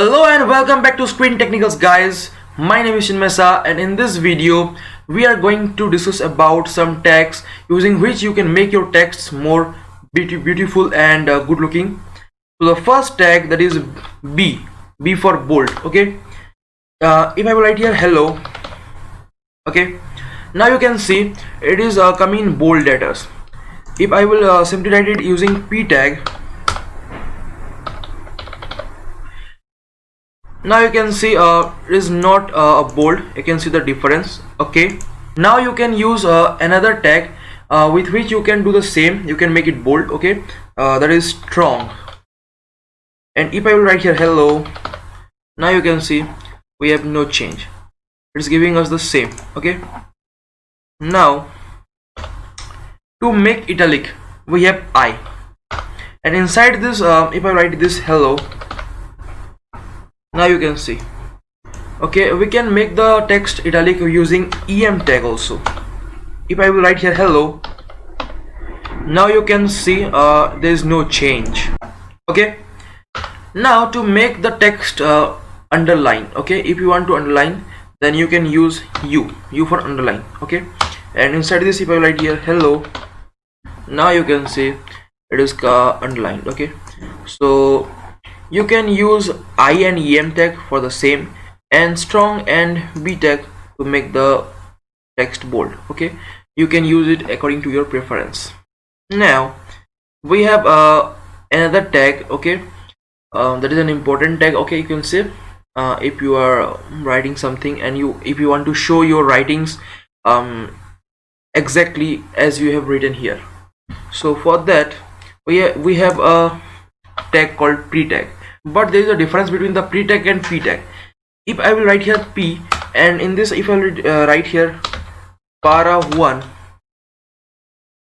Hello and welcome back to Screen Technicals, guys. My name is Shinmesa, and in this video we are going to discuss about some tags using which you can make your texts more beautiful and good looking. So the first tag, that is B for bold. Okay, if I will write here hello, okay, now you can see it is coming in bold letters. If I will simply write it using P tag, now you can see it is not bold. You can see the difference. Okay, now you can use another tag with which you can do the same. You can make it bold. Okay, that is strong. And if I will write here hello, now you can see we have no change. It's giving us the same. Okay, now to make italic we have I, and inside this if I write this hello, now you can see, okay, we can make the text italic using em tag also. If I will write here hello, now you can see there is no change. Okay, now to make the text underline, okay, if you want to underline, then you can use u for underline. Okay, and inside this if I write here hello, now you can see it is underlined. Okay, so you can use I and em tag for the same, and strong and b tag to make the text bold. Okay, you can use it according to your preference. Now we have another tag. Okay, that is an important tag. Okay, you can see if you are writing something and if you want to show your writings exactly as you have written here, so for that we have a tag called pre tag. But there is a difference between the pre tag and p tag. If I will write here p, and in this if I will write here para 1,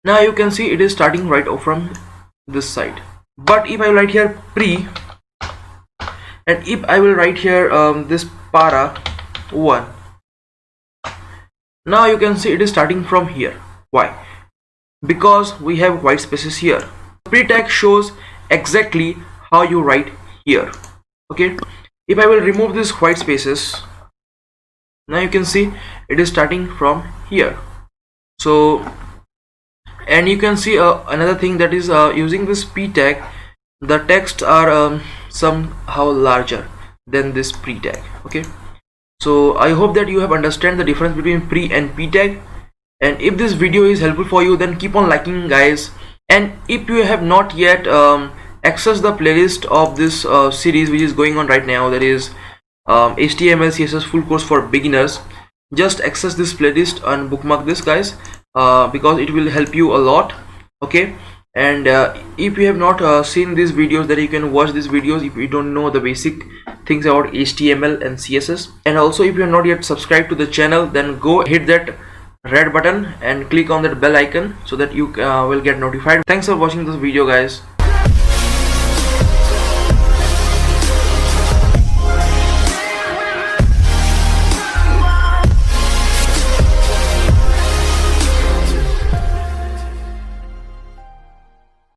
now you can see it is starting right off from this side. But if I will write here pre, and if I will write here this para 1, now you can see it is starting from here. Why? Because we have white spaces here. Pre tag shows exactly how you write here. Okay, if I will remove these white spaces, now you can see it is starting from here. So, and you can see another thing, that is using this p tag, the texts are somehow larger than this pre tag. Okay, so I hope that you have understand the difference between pre and p tag, and if this video is helpful for you, then keep on liking, guys. And if you have not yet access the playlist of this series which is going on right now, that is HTML CSS full course for beginners, just access this playlist and bookmark this, guys, because it will help you a lot. Okay, and if you have not seen these videos, then you can watch these videos if you don't know the basic things about HTML and CSS. And also, if you are not yet subscribed to the channel, then go hit that red button and click on that bell icon so that you will get notified. Thanks for watching this video, guys.